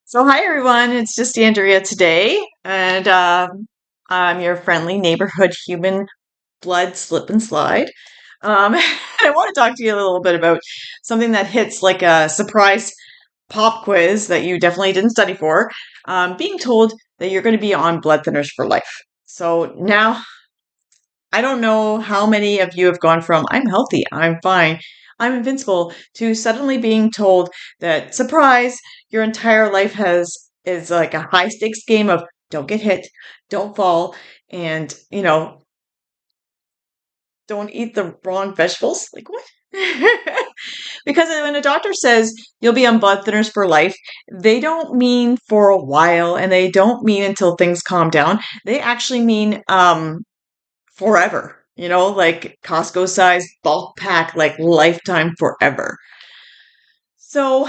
So, hi everyone, it's just Andrea today, and I'm your friendly neighborhood human blood slip and slide. I want to talk to you a little bit about something that hits like a surprise pop quiz that you definitely didn't study for. Being told that you're going to be on blood thinners for life. So now I don't know how many of you have gone from I'm healthy, I'm fine, I'm invincible to suddenly being told that surprise, your entire life has is like a high stakes game of don't get hit, don't fall, and don't eat the wrong vegetables. Like what? Because when a doctor says you'll be on blood thinners for life, they don't mean for a while and they don't mean until things calm down. They actually mean forever, like Costco size bulk pack, like lifetime forever. So,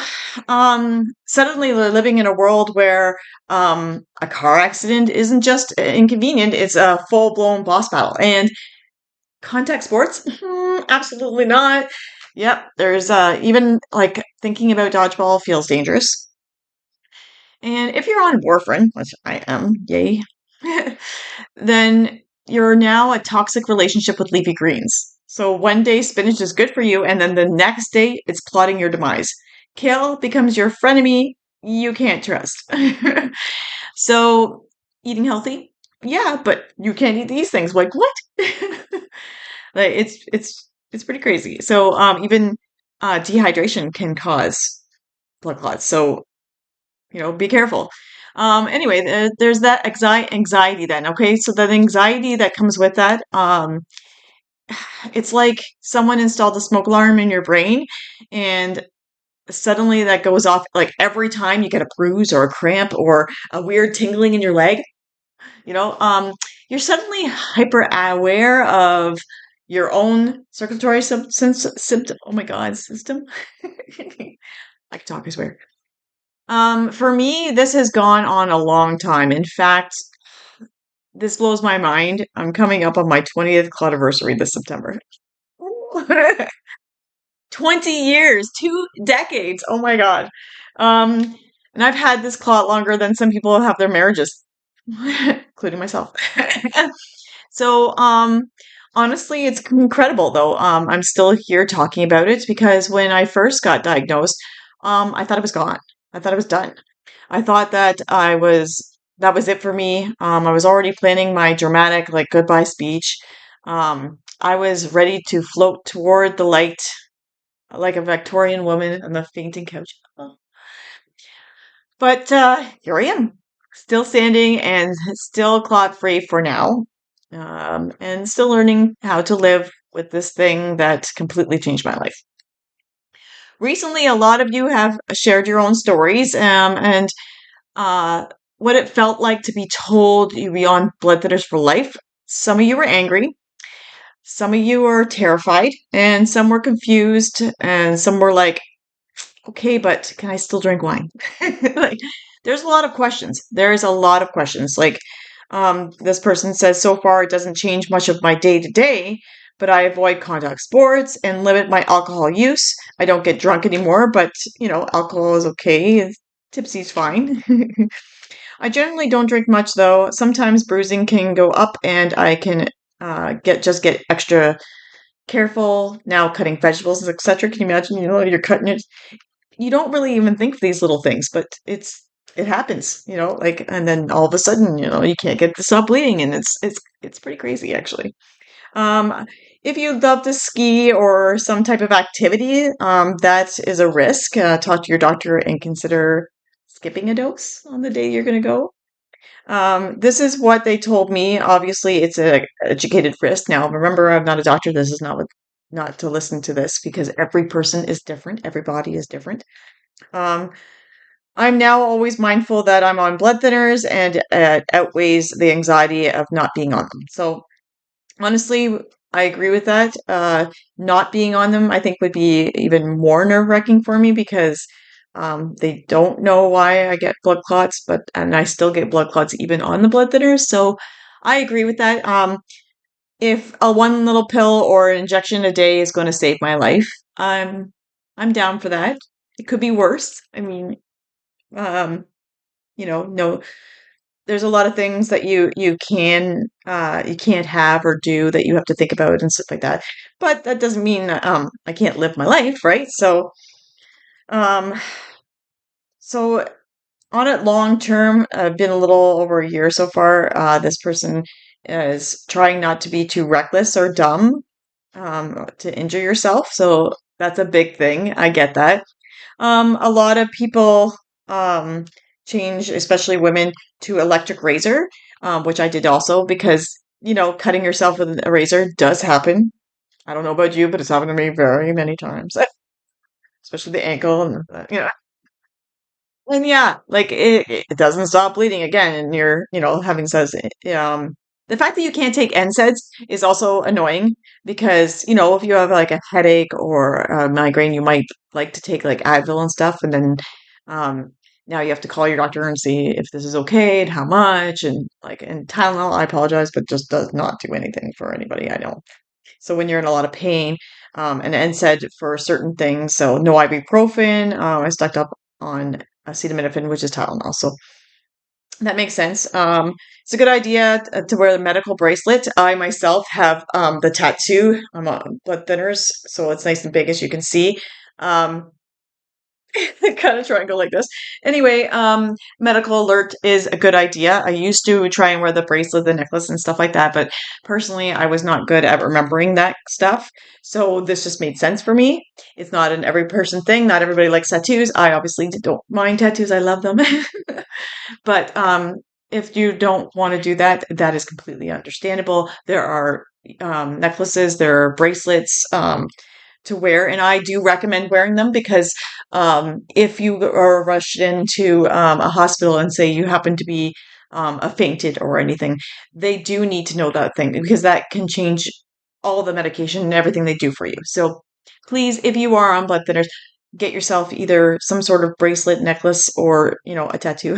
suddenly we're living in a world where a car accident isn't just inconvenient, it's a full blown boss battle. And contact sports? Absolutely not. Yep, there's even like thinking about dodgeball feels dangerous. And if you're on warfarin, which I am, yay, then you're now a toxic relationship with leafy greens. So one day spinach is good for you, and then the next day it's plotting your demise. Kale becomes your frenemy you can't trust. So eating healthy? Yeah, but you can't eat these things. Like what? Like it's pretty crazy. So even dehydration can cause blood clots. So be careful. Anyway, there's that anxiety then. Okay, so that anxiety that comes with that, it's like someone installed a smoke alarm in your brain, and suddenly that goes off like every time you get a bruise or a cramp or a weird tingling in your leg. You know, um, you're suddenly hyper aware of your own circulatory symptom. Oh my God, system. I can talk, I swear. For me, this has gone on a long time. In fact, this blows my mind. I'm coming up on my 20th clotaversary this September. 20 years, 2 decades. Oh my God. Um, and I've had this clot longer than some people have their marriages, including myself. So, honestly, it's incredible though. I'm still here talking about it because when I first got diagnosed, I thought it was gone. I thought it was done. I thought that was it for me. I was already planning my dramatic like goodbye speech. I was ready to float toward the light like a Victorian woman on the fainting couch. Oh. But here I am, still standing and still clot free for now, and still learning how to live with this thing that completely changed my life. Recently, a lot of you have shared your own stories, and uh, what it felt like to be told you'd be on blood thinners for life. Some of you were angry, some of you were terrified, and some were confused, and some were like, okay, but can I still drink wine? Like, there's a lot of questions. There's a lot of questions. Like, this person says, so far it doesn't change much of my day to day, but I avoid contact sports and limit my alcohol use. I don't get drunk anymore, but alcohol is okay. Tipsy's fine. I generally don't drink much though. Sometimes bruising can go up, and I can get extra careful now cutting vegetables, etc. Can you imagine? You're cutting it. You don't really even think of these little things, but it happens. Like, and then all of a sudden, you can't get to stop bleeding, and it's pretty crazy actually. Um, if you love to ski or some type of activity, that is a risk. Talk to your doctor and consider skipping a dose on the day you're going to go. This is what they told me. Obviously, it's a educated risk. Now, remember, I'm not a doctor. This is not to listen to this because every person is different. Every body is different. Um, I'm now always mindful that I'm on blood thinners and it outweighs the anxiety of not being on them. So honestly, I agree with that. Not being on them, I think, would be even more nerve-wracking for me because they don't know why I get blood clots, and I still get blood clots even on the blood thinners. So I agree with that. If a one little pill or injection a day is going to save my life, I'm down for that. It could be worse. I mean, no, there's a lot of things that you can't have or do that you have to think about and stuff like that. But that doesn't mean that, I can't live my life, right? Um, so on it long term, been a little over a year so far. This person is trying not to be too reckless or dumb, to injure yourself. So that's a big thing. I get that. A lot of people um, change, especially women, to electric razor, which I did also because, cutting yourself with a razor does happen. I don't know about you, but it's happened to me very many times, especially the ankle and yeah, like it doesn't stop bleeding again, and you're, having says, the fact that you can't take NSAIDs is also annoying because, if you have like a headache or a migraine, you might like to take like Advil and stuff, and then um, now you have to call your doctor and see if this is okay and how much, and Tylenol. I apologize, but just does not do anything for anybody I know. So when you're in a lot of pain, and NSAID for certain things, so no ibuprofen. I stuck up on acetaminophen, which is Tylenol. So that makes sense. It's a good idea to wear the medical bracelet. I myself have the tattoo. I'm on blood thinners, so it's nice and big as you can see. Um, kind of triangle like this. Anyway, medical alert is a good idea. I used to try and wear the bracelet, the necklace, and stuff like that, but personally, I was not good at remembering that stuff. So this just made sense for me. It's not an every person thing. Not everybody likes tattoos. I obviously don't mind tattoos. I love them. But if you don't want to do that, that is completely understandable. There are necklaces, there are bracelets. To wear, and I do recommend wearing them because if you are rushed into a hospital and say you happen to be a fainted or anything, they do need to know that thing because that can change all the medication and everything they do for you. So please, if you are on blood thinners, get yourself either some sort of bracelet, necklace, or a tattoo,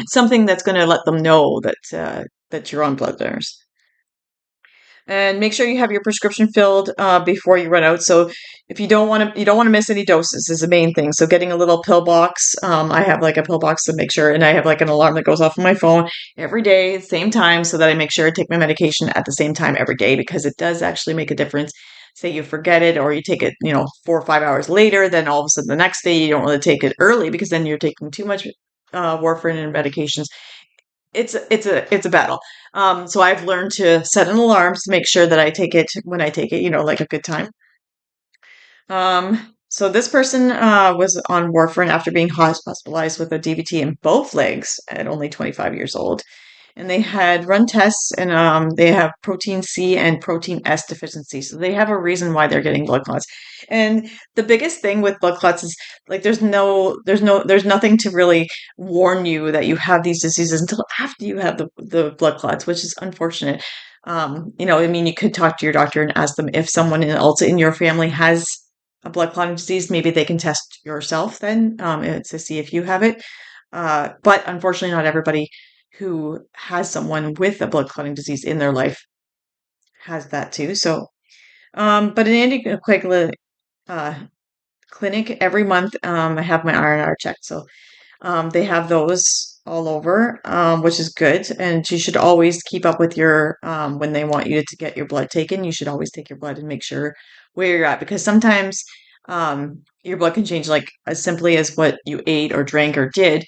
something that's going to let them know that you're on blood thinners. And make sure you have your prescription filled before you run out. So if you don't want to miss any doses is the main thing. So getting a little pill box. I have like a pill box to make sure, and I have like an alarm that goes off on my phone every day, same time, so that I make sure I take my medication at the same time every day because it does actually make a difference. Say you forget it or you take it, 4 or 5 hours later, then all of a sudden the next day you don't really take it early because then you're taking too much warfarin and medications. It's a battle. So I've learned to set an alarm to make sure that I take it when I take it, like a good time. So this person was on warfarin after being hospitalized with a DVT in both legs at only 25 years old. And they had run tests, and they have protein C and protein S deficiency. So they have a reason why they're getting blood clots. And the biggest thing with blood clots is like there's nothing to really warn you that you have these diseases until after you have the blood clots, which is unfortunate. I mean, you could talk to your doctor and ask them if someone also in your family has a blood clotting disease. Maybe they can test yourself then to see if you have it. But unfortunately, not everybody who has someone with a blood clotting disease in their life has that too. So, but an anticoagulant uh, clinic every month, I have my iron checked. So they have those all over, which is good. And you should always keep up with when they want you to get your blood taken, you should always take your blood and make sure where you're at because sometimes your blood can change like as simply as what you ate or drank or did.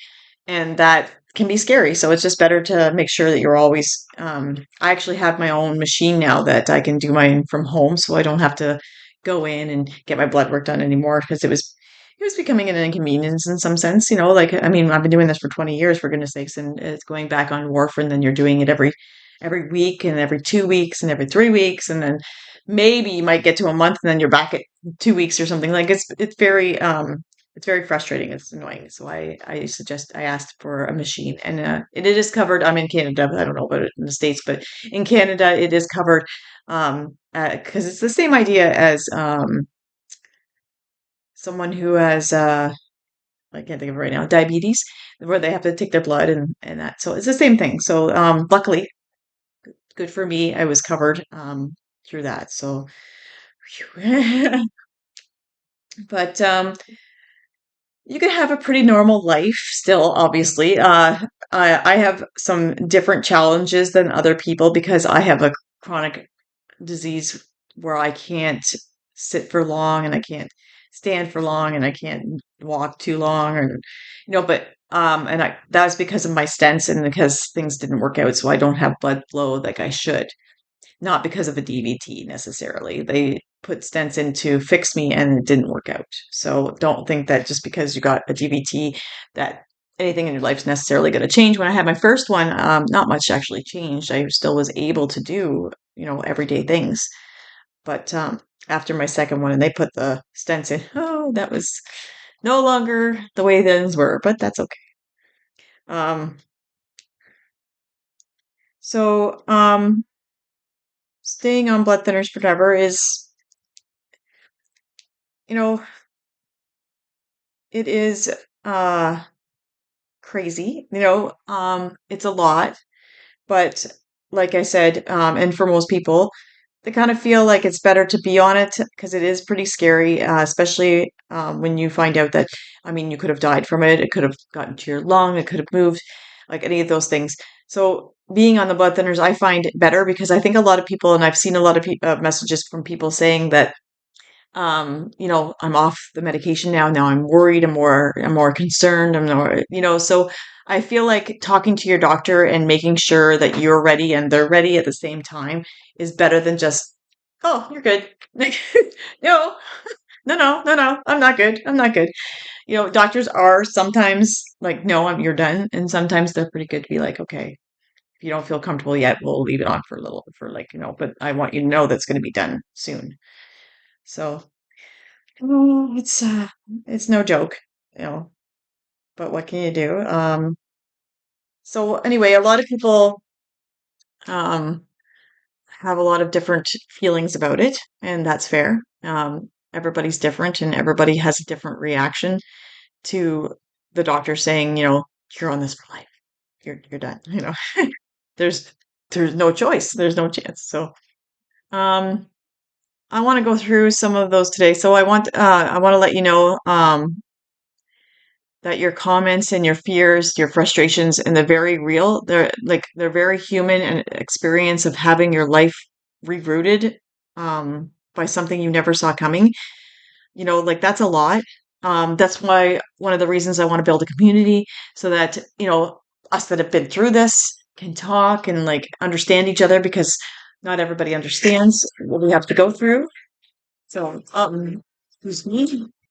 And that can be scary. So it's just better to make sure that you're always. I actually have my own machine now that I can do mine from home. So I don't have to go in and get my blood work done anymore because it was becoming an inconvenience in some sense, like I mean, I've been doing this for 20 years for goodness sakes, and it's going back on warfarin, then you're doing it every week and every 2 weeks and every 3 weeks, and then maybe you might get to a month and then you're back at 2 weeks or something. Like it's very frustrating. It's annoying. So I asked for a machine and it is covered. I'm in Canada, but I don't know about it in the States, but in Canada it is covered because it's the same idea as someone who has I can't think of it right now, diabetes, where they have to take their blood and that. So it's the same thing. So luckily, good for me, I was covered through that. So, but You can have a pretty normal life still, obviously. I have some different challenges than other people because I have a chronic disease where I can't sit for long and I can't stand for long and I can't walk too long or but and I that's because of my stents and because things didn't work out, so I don't have blood flow like I should. Not because of a DVT necessarily. They put stents in to fix me and it didn't work out. So don't think that just because you got a DVT that anything in your life's necessarily going to change. When I had my first one, not much actually changed. I still was able to do, everyday things. But after my second one and they put the stents in, oh, that was no longer the way things were, but that's okay. Um, so staying on blood thinners forever is, you know, it is uh crazy. It's a lot, but like I said, and for most people, they kind of feel like it's better to be on it because it is pretty scary, especially when you find out that, I mean, you could have died from it. It could have gotten to your lung. It could have moved, like any of those things. So being on the blood thinners, I find it better because I think a lot of people, and I've seen a lot of messages from people saying that I'm off the medication now. Now I'm worried. I'm more concerned. I'm more, so I feel like talking to your doctor and making sure that you're ready and they're ready at the same time is better than just, oh, you're good. Like, no, no, I'm not good. I'm not good. Doctors are sometimes like, no, you're done. And sometimes they're pretty good to be like, okay, if you don't feel comfortable yet, we'll leave it on for a little, for like, but I want you to know that's going to be done soon. So, oh, it's no joke, you know, but what can you do? So anyway, a lot of people um have a lot of different feelings about it, and that's fair. Everybody's different and everybody has a different reaction to the doctor saying, you're on this for life. You're done, There's there's no choice. There's no chance. So, um I want to go through some of those today. So I want to let you know that your comments and your fears, your frustrations, and they're very real. They're very human and experience of having your life rerouted by something you never saw coming. Like that's a lot. That's why one of the reasons I want to build a community so that us that have been through this can talk and like understand each other because not everybody understands what we have to go through. So, excuse me.